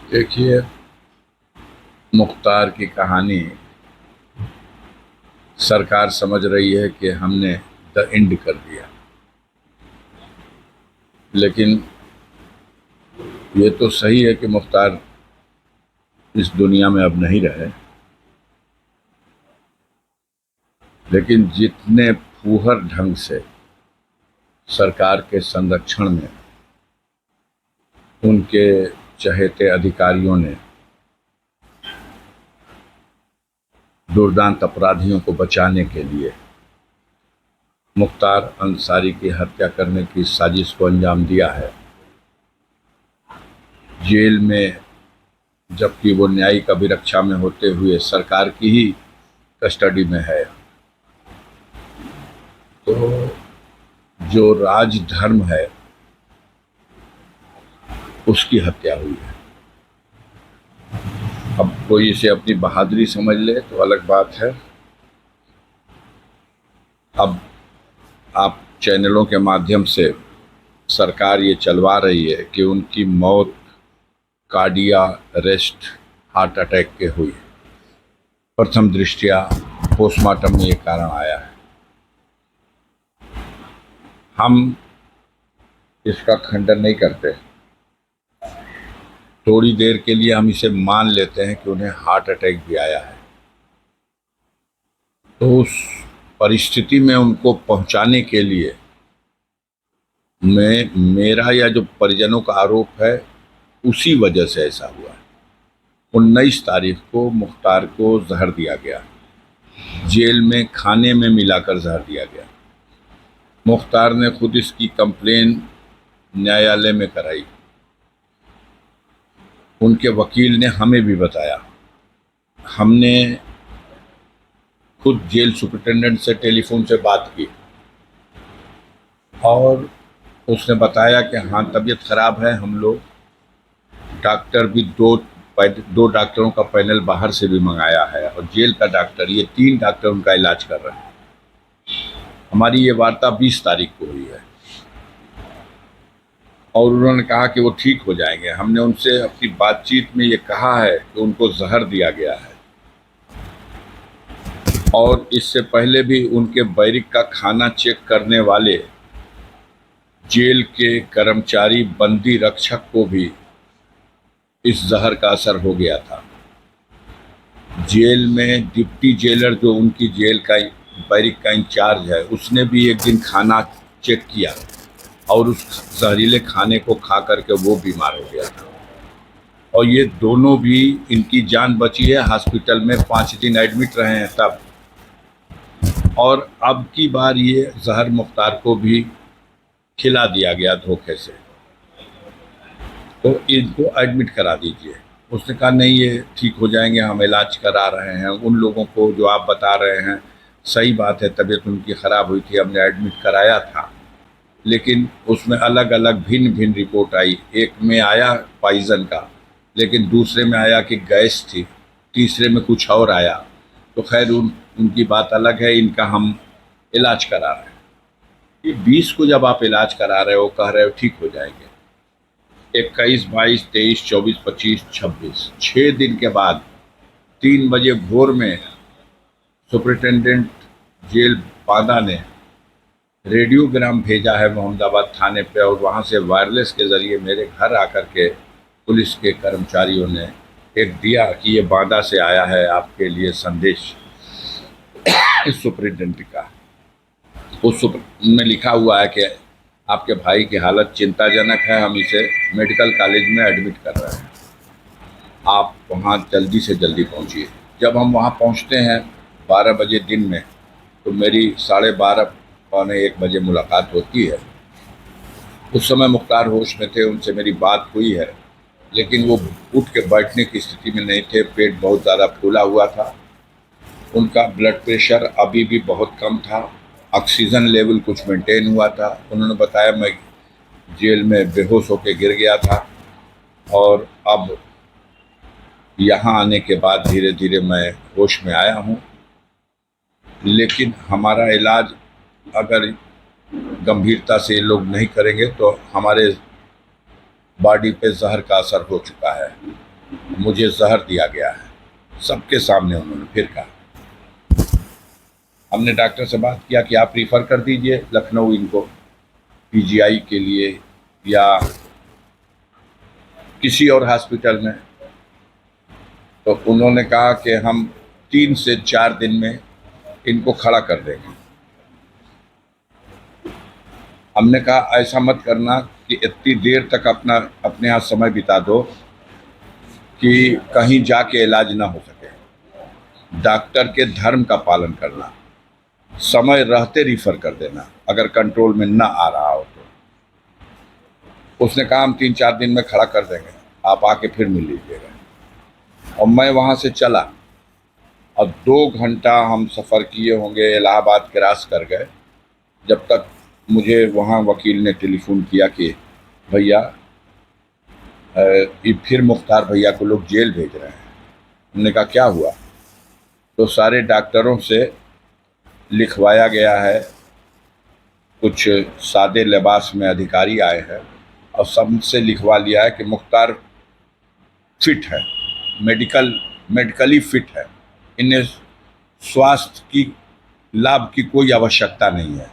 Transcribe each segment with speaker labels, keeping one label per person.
Speaker 1: देखिए, मुख्तार की कहानी सरकार समझ रही है कि हमने द एंड कर दिया, लेकिन ये तो सही है कि मुख्तार इस दुनिया में अब नहीं रहे। लेकिन जितने फूहर ढंग से सरकार के संरक्षण में उनके चहेते अधिकारियों ने दुर्दांत अपराधियों को बचाने के लिए मुख्तार अंसारी की हत्या करने की साजिश को अंजाम दिया है, जेल में, जबकि वो न्यायिक अभिरक्षा में होते हुए सरकार की ही कस्टडी में है, तो जो राजधर्म है उसकी हत्या हुई है। अब कोई इसे अपनी बहादुरी समझ ले तो अलग बात है। अब आप चैनलों के माध्यम से सरकार ये चलवा रही है कि उनकी मौत कार्डियक अरेस्ट, हार्ट अटैक के हुई। प्रथम दृष्टया पोस्टमार्टम में ये कारण आया है। हम इसका खंडन नहीं करते। थोड़ी देर के लिए हम इसे मान लेते हैं कि उन्हें हार्ट अटैक भी आया है, तो उस परिस्थिति में उनको पहुंचाने के लिए मेरा या जो परिजनों का आरोप है उसी वजह से ऐसा हुआ है। 19 तारीख को मुख्तार को जहर दिया गया, जेल में खाने में मिलाकर जहर दिया गया। मुख्तार ने खुद इसकी कंप्लेन न्यायालय में कराई। उनके वकील ने हमें भी बताया। हमने खुद जेल सुपरिटेंडेंट से टेलीफोन से बात की और उसने बताया कि हाँ, तबीयत ख़राब है। हम लोग डॉक्टर भी दो डॉक्टरों का पैनल बाहर से भी मंगाया है और जेल का डॉक्टर, ये 3 डॉक्टर उनका इलाज कर रहे हैं। हमारी ये वार्ता 20 तारीख को हुई है और उन्होंने कहा कि वो ठीक हो जाएंगे। हमने उनसे अपनी बातचीत में ये कहा है कि उनको जहर दिया गया है और इससे पहले भी उनके बैरिक का खाना चेक करने वाले जेल के कर्मचारी बंदी रक्षक को भी इस जहर का असर हो गया था। जेल में डिप्टी जेलर, जो उनकी जेल का बैरिक का इंचार्ज है, उसने भी एक दिन खाना चेक किया और उस जहरीले खाने को खा करके वो बीमार हो गया था और ये दोनों भी, इनकी जान बची है। हॉस्पिटल में 5 दिन एडमिट रहे हैं तब। और अब की बार ये जहर मुख्तार को भी खिला दिया गया धोखे से, तो इनको एडमिट करा दीजिए। उसने कहा नहीं, ये ठीक हो जाएंगे, हम इलाज करा रहे हैं। उन लोगों को जो आप बता रहे हैं, सही बात है, तबीयत उनकी ख़राब हुई थी, हमने एडमिट कराया था, लेकिन उसमें अलग अलग भिन्न भिन्न रिपोर्ट आई। एक में आया पॉइज़न का, लेकिन दूसरे में आया कि गैस थी, तीसरे में कुछ और आया। तो खैर उनकी बात अलग है, इनका हम इलाज करा रहे हैं। ये 20 को जब आप इलाज करा रहे हो, कह रहे हो ठीक हो जाएंगे, 21, 22, 23, 24, 25, 26, 6 दिन के बाद 3 बजे भोर में सुपरिटेंडेंट जेल बांदा ने रेडियोग्राम भेजा है मोहम्मदाबाद थाने पे और वहाँ से वायरलेस के ज़रिए मेरे घर आकर के पुलिस के कर्मचारियों ने एक दिया कि ये बांदा से आया है आपके लिए संदेश सुपरिटेंडेंट का। उस में लिखा हुआ है कि आपके भाई की हालत चिंताजनक है, हम इसे मेडिकल कॉलेज में एडमिट कर रहे हैं, आप वहाँ जल्दी से जल्दी पहुँचिए। जब हम वहाँ पहुँचते हैं 12 बजे दिन में, तो मेरी 12:30 पौने 1 बजे मुलाकात होती है। उस समय मुख्तार होश में थे, उनसे मेरी बात हुई है, लेकिन वो उठ के बैठने की स्थिति में नहीं थे। पेट बहुत ज़्यादा फूला हुआ था, उनका ब्लड प्रेशर अभी भी बहुत कम था, ऑक्सीजन लेवल कुछ मेंटेन हुआ था। उन्होंने बताया मैं जेल में बेहोश होकर गिर गया था और अब यहाँ आने के बाद धीरे धीरे मैं होश में आया हूँ, लेकिन हमारा इलाज अगर गंभीरता से ये लोग नहीं करेंगे तो हमारे बॉडी पे जहर का असर हो चुका है। मुझे जहर दिया गया है, सबके सामने उन्होंने फिर कहा। हमने डॉक्टर से बात किया कि आप रिफ़र कर दीजिए लखनऊ इनको पीजीआई के लिए या किसी और हॉस्पिटल में। तो उन्होंने कहा कि हम 3 से 4 दिन में इनको खड़ा कर देंगे। हमने कहा ऐसा मत करना कि इतनी देर तक अपने यहाँ समय बिता दो कि कहीं जाके इलाज ना हो सके। डॉक्टर के धर्म का पालन करना, समय रहते रिफ़र कर देना अगर कंट्रोल में ना आ रहा हो तो। उसने कहा हम 3-4 दिन में खड़ा कर देंगे, आप आके फिर मिल लीजिएगा। और मैं वहाँ से चला और 2 घंटा हम सफ़र किए होंगे, इलाहाबाद क्रॉस कर गए, जब तक मुझे वहाँ वकील ने टेलीफोन किया कि भैया ये फिर मुख्तार भैया को लोग जेल भेज रहे हैं। हमने कहा क्या हुआ? तो सारे डॉक्टरों से लिखवाया गया है, कुछ सादे लिबास में अधिकारी आए हैं और सबसे लिखवा लिया है कि मुख्तार फिट है, मेडिकली फिट है, इन्हें स्वास्थ्य की लाभ की कोई आवश्यकता नहीं है,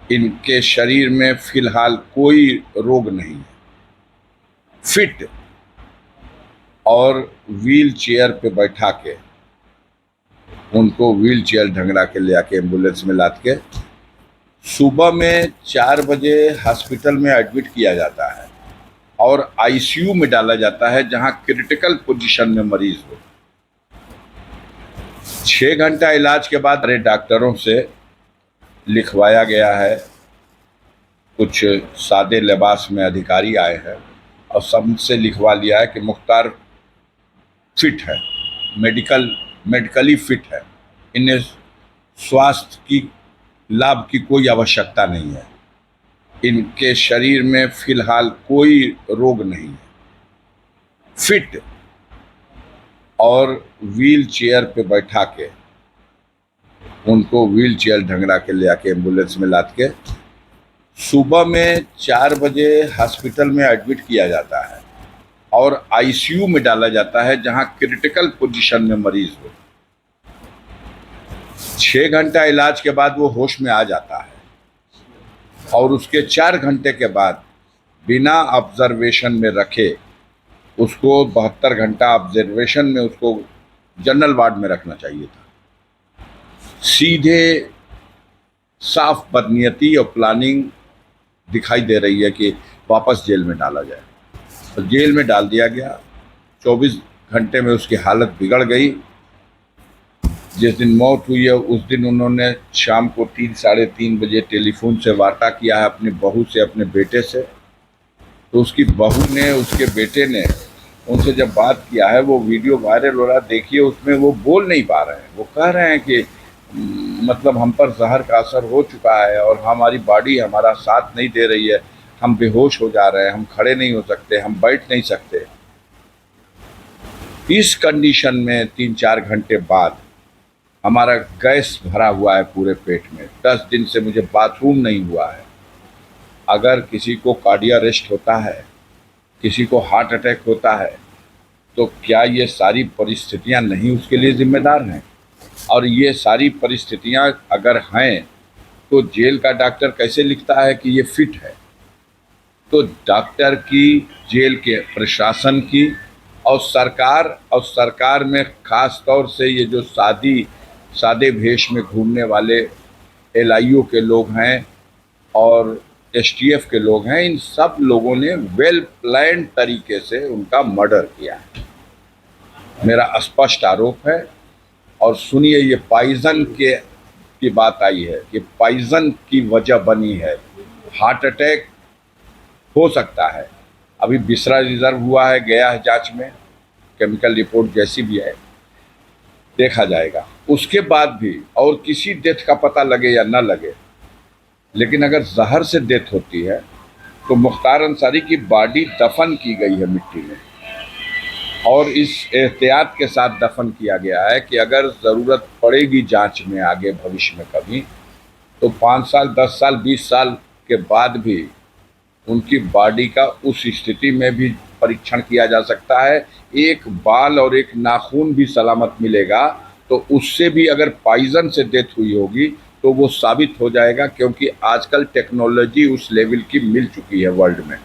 Speaker 1: इनके शरीर में फिलहाल कोई रोग नहीं है, फिट। और व्हील चेयर पे बैठा के उनको व्हील चेयर ढंगरा के ले आके एम्बुलेंस में लाद के सुबह में 4 बजे हॉस्पिटल में एडमिट किया जाता है और आईसीयू में डाला जाता है जहां क्रिटिकल पोजीशन में मरीज हो। 6 घंटा इलाज के बाद डॉक्टरों से लिखवाया गया है, कुछ सादे लिबास में अधिकारी आए हैं और सबसे लिखवा लिया है कि मुख्तार फिट है, मेडिकली फिट है, इन्हें स्वास्थ्य की लाभ की कोई आवश्यकता नहीं है, इनके शरीर में फिलहाल कोई रोग नहीं है, फिट। और व्हील चेयर पे बैठा के उनको व्हील चेयर ढंगरा के ले आके एम्बुलेंस में लाद के सुबह में 4 बजे हॉस्पिटल में एडमिट किया जाता है और आईसीयू में डाला जाता है जहां क्रिटिकल पोजीशन में मरीज हो। 6 घंटा इलाज के बाद वो होश में आ जाता है और उसके 4 घंटे के बाद बिना ऑब्जर्वेशन में रखे उसको 72 घंटा ऑब्जर्वेशन में उसको जनरल वार्ड में रखना चाहिए था। सीधे साफ बदनीयती और प्लानिंग दिखाई दे रही है कि वापस जेल में डाला जाए। तो जेल में डाल दिया गया। 24 घंटे में उसकी हालत बिगड़ गई। जिस दिन मौत हुई है उस दिन उन्होंने शाम को 3-3:30 बजे टेलीफोन से वार्ता किया है अपनी बहू से, अपने बेटे से। तो उसकी बहू ने, उसके बेटे ने उनसे जब बात किया है, वो वीडियो वायरल हो रहा, देखिए उसमें वो बोल नहीं पा रहे हैं। वो कह रहे हैं कि मतलब हम पर जहर का असर हो चुका है और हमारी बॉडी हमारा साथ नहीं दे रही है, हम बेहोश हो जा रहे हैं, हम खड़े नहीं हो सकते, हम बैठ नहीं सकते। इस कंडीशन में 3-4 घंटे बाद हमारा गैस भरा हुआ है पूरे पेट में। 10 दिन से मुझे बाथरूम नहीं हुआ है। अगर किसी को कार्डियक अरेस्ट होता है, किसी को हार्ट अटैक होता है, तो क्या ये सारी परिस्थितियां नहीं उसके लिए जिम्मेदार हैं? और ये सारी परिस्थितियां अगर हैं तो जेल का डॉक्टर कैसे लिखता है कि ये फिट है? तो डॉक्टर की, जेल के प्रशासन की और सरकार में ख़ास तौर से ये जो सादे भेष में घूमने वाले एलआईयू के लोग हैं और एसटीएफ के लोग हैं, इन सब लोगों ने वेल प्लान्ड तरीके से उनका मर्डर किया है। मेरा स्पष्ट आरोप है। और सुनिए, ये पॉइजन की बात आई है कि पॉइजन की वजह बनी है। हार्ट अटैक हो सकता है, अभी बिसरा रिजर्व हुआ है, गया है जांच में, केमिकल रिपोर्ट जैसी भी है देखा जाएगा। उसके बाद भी और किसी डेथ का पता लगे या ना लगे, लेकिन अगर जहर से डेथ होती है तो मुख्तार अंसारी की बॉडी दफन की गई है मिट्टी में, और इस एहतियात के साथ दफन किया गया है कि अगर ज़रूरत पड़ेगी जांच में आगे भविष्य में कभी, तो 5 साल, 10 साल, 20 साल के बाद भी उनकी बॉडी का उस स्थिति में भी परीक्षण किया जा सकता है। एक बाल और एक नाखून भी सलामत मिलेगा तो उससे भी अगर पॉइजन से डेथ हुई होगी तो वो साबित हो जाएगा, क्योंकि आजकल टेक्नोलॉजी उस लेवल की मिल चुकी है वर्ल्ड में।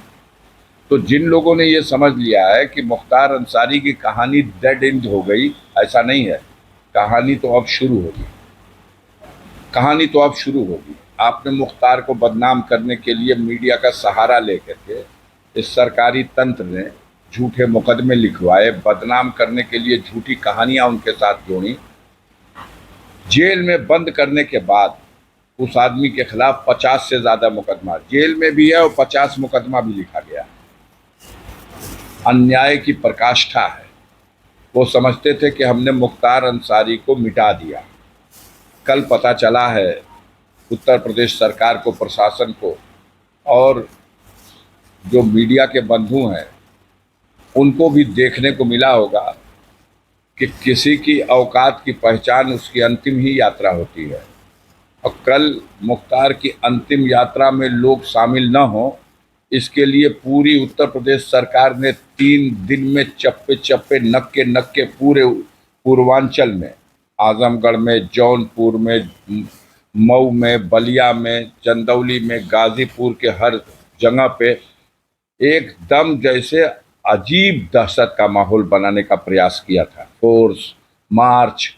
Speaker 1: तो जिन लोगों ने ये समझ लिया है कि मुख्तार अंसारी की कहानी डेड एंड हो गई, ऐसा नहीं है। कहानी तो अब शुरू होगी, कहानी तो अब शुरू होगी। आपने मुख्तार को बदनाम करने के लिए मीडिया का सहारा लेकर के इस सरकारी तंत्र ने झूठे मुकदमे लिखवाए, बदनाम करने के लिए झूठी कहानियां उनके साथ जोड़ी। जेल में बंद करने के बाद उस आदमी के खिलाफ 50 से ज़्यादा मुकदमा जेल में भी है और 50 मुकदमा भी लिखा गया। अन्याय की पराकाष्ठा है। वो समझते थे कि हमने मुख्तार अंसारी को मिटा दिया। कल पता चला है उत्तर प्रदेश सरकार को, प्रशासन को और जो मीडिया के बंधु हैं उनको भी देखने को मिला होगा कि किसी की औकात की पहचान उसकी अंतिम ही यात्रा होती है। और कल मुख्तार की अंतिम यात्रा में लोग शामिल न हों, इसके लिए पूरी उत्तर प्रदेश सरकार ने 3 दिन में चप्पे चप्पे, नक्के नक्के पूरे पूर्वांचल में, आजमगढ़ में, जौनपुर में, मऊ में, बलिया में, चंदौली में, गाजीपुर के हर जगह पे एकदम जैसे अजीब दहशत का माहौल बनाने का प्रयास किया था, फोर्स मार्च।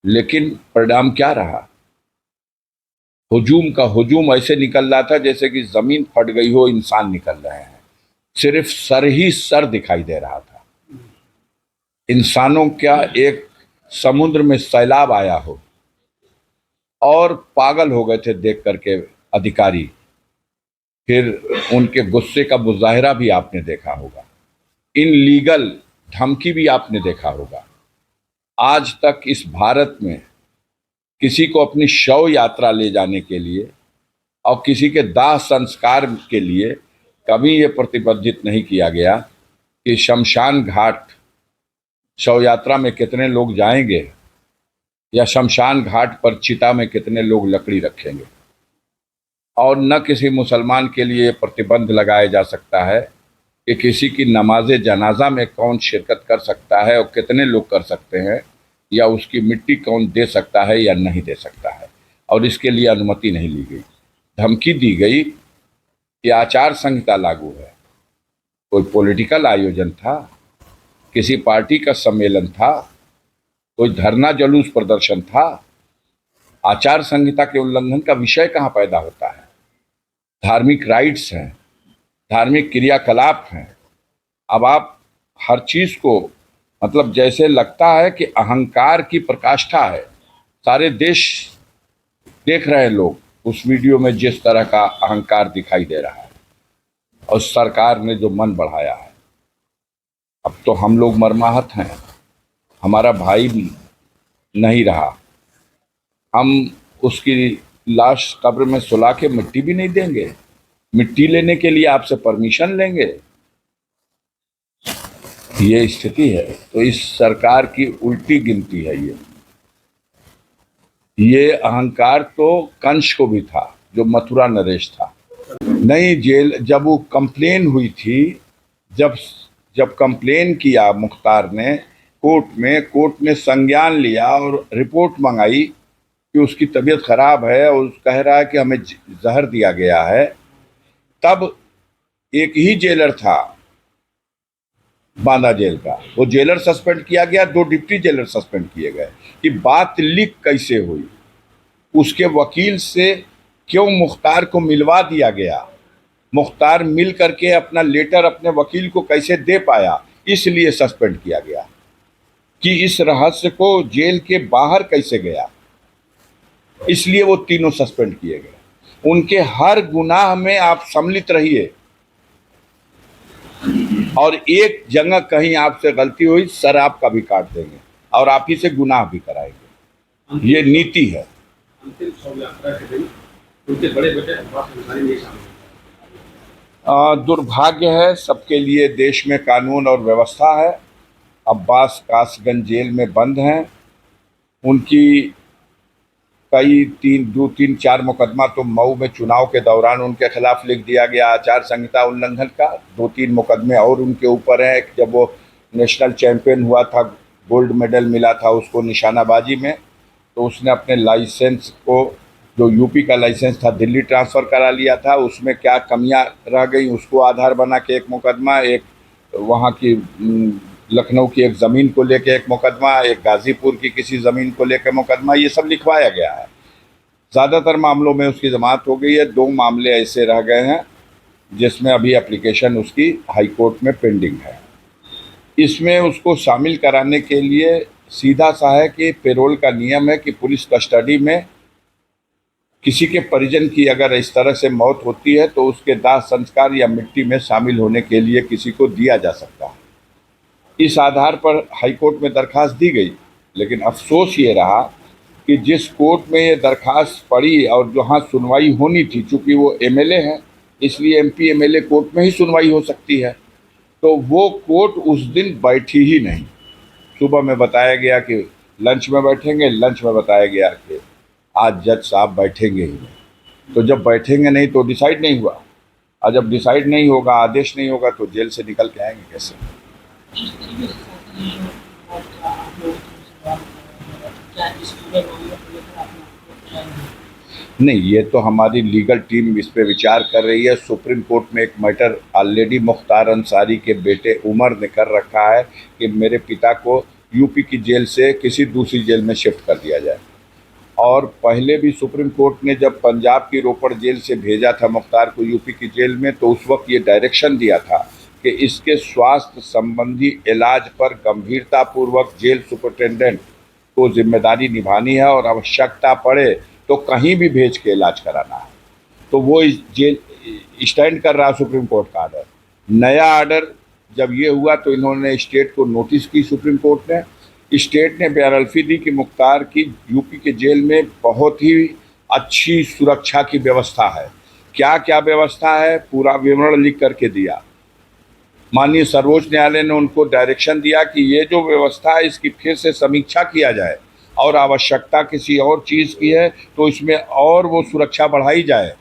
Speaker 1: लेकिन परिणाम क्या रहा? हुजूम का हुजूम ऐसे निकल रहा था जैसे कि जमीन फट गई हो, इंसान निकल रहे हैं। सिर्फ सर ही सर दिखाई दे रहा था। इंसानों क्या एक समुद्र में सैलाब आया हो, और पागल हो गए थे देख करके अधिकारी। फिर उनके गुस्से का मुजाहिरा भी आपने देखा होगा, इनलीगल धमकी भी आपने देखा होगा। आज तक इस भारत में किसी को अपनी शव यात्रा ले जाने के लिए और किसी के दाह संस्कार के लिए कभी ये प्रतिबंधित नहीं किया गया कि शमशान घाट शव यात्रा में कितने लोग जाएंगे या शमशान घाट पर चिता में कितने लोग लकड़ी रखेंगे। और न किसी मुसलमान के लिए प्रतिबंध लगाया जा सकता है कि किसी की नमाज जनाजा में कौन शिरकत कर सकता है और कितने लोग कर सकते हैं, या उसकी मिट्टी कौन दे सकता है या नहीं दे सकता है, और इसके लिए अनुमति नहीं ली गई। धमकी दी गई कि आचार संहिता लागू है। कोई पॉलिटिकल आयोजन था, किसी पार्टी का सम्मेलन था, कोई धरना जुलूस प्रदर्शन था, आचार संहिता के उल्लंघन का विषय कहाँ पैदा होता है? धार्मिक राइट्स हैं, धार्मिक क्रियाकलाप हैं। अब आप हर चीज को मतलब जैसे लगता है कि अहंकार की प्रकाष्ठा है। सारे देश देख रहे हैं लोग उस वीडियो में जिस तरह का अहंकार दिखाई दे रहा है, और सरकार ने जो मन बढ़ाया है। अब तो हम लोग मरमाहत हैं, हमारा भाई भी नहीं रहा, हम उसकी लाश कब्र में सुला के मिट्टी भी नहीं देंगे, मिट्टी लेने के लिए आपसे परमिशन लेंगे। ये स्थिति है। तो इस सरकार की उल्टी गिनती है ये अहंकार तो कंस को भी था, जो मथुरा नरेश था। नहीं, जेल जब वो कंप्लेन हुई थी, जब कंप्लेन किया मुख्तार ने कोर्ट में, कोर्ट ने संज्ञान लिया और रिपोर्ट मंगाई कि उसकी तबीयत खराब है और कह रहा है कि हमें जहर दिया गया है, तब एक ही जेलर था बांदा जेल का, वो जेलर सस्पेंड किया गया, 2 डिप्टी जेलर सस्पेंड किए गए। कि बात लीक कैसे हुई, उसके वकील से क्यों मुख्तार को मिलवा दिया गया, मुख्तार मिल करके अपना लेटर अपने वकील को कैसे दे पाया, इसलिए सस्पेंड किया गया। कि इस रहस्य को जेल के बाहर कैसे गया, इसलिए वो तीनों सस्पेंड किए गए। उनके हर गुनाह में आप सम्मिलित रहिए, और एक जगह कहीं आपसे गलती हुई, सर आपका भी काट देंगे और आप ही से गुनाह भी कराएंगे। ये नीति है।
Speaker 2: अंतिम शव यात्रा के दिन उनके बड़े बेटे अब्बास अंसारी नहीं शामिल।
Speaker 1: दुर्भाग्य है सबके लिए, देश में कानून और व्यवस्था है। अब्बास कासगंज जेल में बंद हैं। उनकी कई तीन चार मुकदमा तो मऊ में चुनाव के दौरान उनके खिलाफ लिख दिया गया आचार संहिता उल्लंघन का। 2-3 मुकदमे और उनके ऊपर हैं। जब वो नेशनल चैंपियन हुआ था, गोल्ड मेडल मिला था उसको निशानाबाजी में, तो उसने अपने लाइसेंस को, जो यूपी का लाइसेंस था, दिल्ली ट्रांसफ़र करा लिया था। उसमें क्या कमियां रह गई उसको आधार बना के एक मुकदमा, एक वहाँ की लखनऊ की एक ज़मीन को लेके एक मुकदमा, एक गाज़ीपुर की किसी ज़मीन को लेकर मुकदमा, ये सब लिखवाया गया है। ज़्यादातर मामलों में उसकी ज़मानत हो गई है। 2 मामले ऐसे रह गए हैं जिसमें अभी एप्लीकेशन उसकी हाई कोर्ट में पेंडिंग है। इसमें उसको शामिल कराने के लिए सीधा सा है कि पेरोल का नियम है कि पुलिस कस्टडी में किसी के परिजन की अगर इस तरह से मौत होती है तो उसके दाह संस्कार या मिट्टी में शामिल होने के लिए किसी को दिया जा सकता है। इस आधार पर हाईकोर्ट में दरखास्त दी गई, लेकिन अफसोस ये रहा कि जिस कोर्ट में ये दरखास्त पड़ी और जहाँ सुनवाई होनी थी, चूँकि वो एमएलए हैं इसलिए एमपी एमएलए कोर्ट में ही सुनवाई हो सकती है, तो वो कोर्ट उस दिन बैठी ही नहीं। सुबह में बताया गया कि लंच में बैठेंगे, लंच में बताया गया कि आज जज साहब बैठेंगे ही नहीं। तो जब बैठेंगे नहीं तो डिसाइड नहीं हुआ, और जब डिसाइड नहीं होगा, आदेश नहीं होगा, तो जेल से निकल के आएंगे कैसे? नहीं, ये तो हमारी लीगल टीम इस पे विचार कर रही है। सुप्रीम कोर्ट में एक मैटर ऑलरेडी मुख्तार अंसारी के बेटे उमर ने कर रखा है कि मेरे पिता को यूपी की जेल से किसी दूसरी जेल में शिफ्ट कर दिया जाए। और पहले भी सुप्रीम कोर्ट ने जब पंजाब की रोपड़ जेल से भेजा था मुख्तार को यूपी की जेल में, तो उस वक्त ये डायरेक्शन दिया था कि इसके स्वास्थ्य संबंधी इलाज पर गंभीरतापूर्वक जेल सुपरिटेंडेंट को जिम्मेदारी निभानी है और आवश्यकता पड़े तो कहीं भी भेज के इलाज कराना है। तो वो इस जेल स्टैंड कर रहा सुप्रीम कोर्ट का आर्डर। नया आर्डर जब ये हुआ तो इन्होंने स्टेट को नोटिस की, सुप्रीम कोर्ट ने। स्टेट ने बयानल्फी दी कि मुख्तार की यूपी के जेल में बहुत ही अच्छी सुरक्षा की व्यवस्था है। क्या क्या व्यवस्था है पूरा विवरण लिख करके दिया। माननीय सर्वोच्च न्यायालय ने उनको डायरेक्शन दिया कि ये जो व्यवस्था है इसकी फिर से समीक्षा किया जाए, और आवश्यकता किसी और चीज़ की है तो इसमें और वो सुरक्षा बढ़ाई जाए,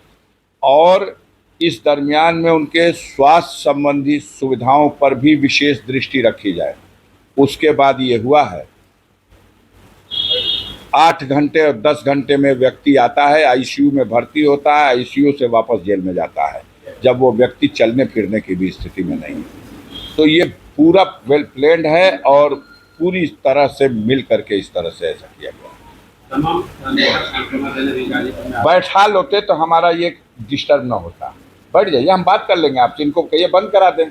Speaker 1: और इस दरमियान में उनके स्वास्थ्य संबंधी सुविधाओं पर भी विशेष दृष्टि रखी जाए। उसके बाद ये हुआ है। 8 घंटे और 10 घंटे में व्यक्ति आता है, आईसीयू में भर्ती होता है, आईसीयू से वापस जेल में जाता है, जब वो व्यक्ति चलने फिरने की भी स्थिति में नहीं है। तो ये पूरा वेल प्लान्ड है और पूरी तरह से मिल करके इस तरह से ऐसा किया गया। बैठा लोते तो हमारा ये डिस्टर्ब ना होता। बैठ जाइए, हम बात कर लेंगे आपसे, इनको कहिए बंद करा दें।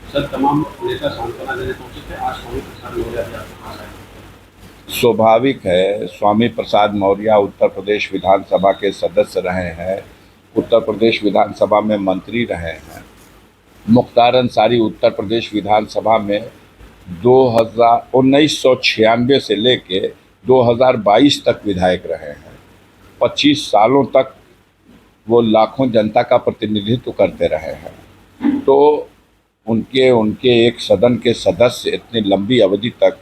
Speaker 2: सर, तमाम नेता सांत्वना देने पहुंचे थे, आज स्वामी प्रसाद मौर्य भी आपके पास आए।
Speaker 1: स्वाभाविक है, स्वामी प्रसाद मौर्य उत्तर प्रदेश विधानसभा के सदस्य रहे हैं, उत्तर प्रदेश विधानसभा में मंत्री रहे हैं। मुख्तार अंसारी उत्तर प्रदेश विधानसभा में 1996 से लेके 2022 तक विधायक रहे हैं। 25 सालों तक वो लाखों जनता का प्रतिनिधित्व करते रहे हैं। तो उनके एक सदन के सदस्य इतनी लंबी अवधि तक,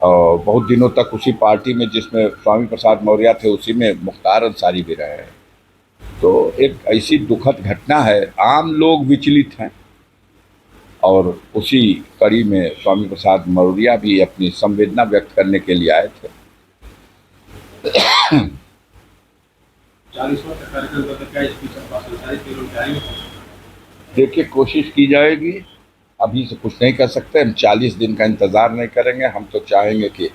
Speaker 1: बहुत दिनों तक उसी पार्टी में जिसमें स्वामी प्रसाद मौर्य थे उसी में मुख्तार अंसारी भी रहे हैं। तो एक ऐसी दुखद घटना है, आम लोग विचलित हैं, और उसी कड़ी में स्वामी प्रसाद मौर्य भी अपनी संवेदना व्यक्त करने के लिए आए थे।
Speaker 2: 40वां कार्यक्रम का क्या स्पीच आप संसारी के लोग जाएंगे?
Speaker 1: देखिए, कोशिश की जाएगी, अभी से कुछ नहीं कर सकते। हम 40 दिन का इंतज़ार नहीं करेंगे। हम तो चाहेंगे कि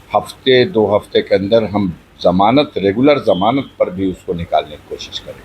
Speaker 1: हफ्ते 2 हफ्ते के अंदर हम ज़मानत, रेगुलर ज़मानत पर भी उसको निकालने की कोशिश करें।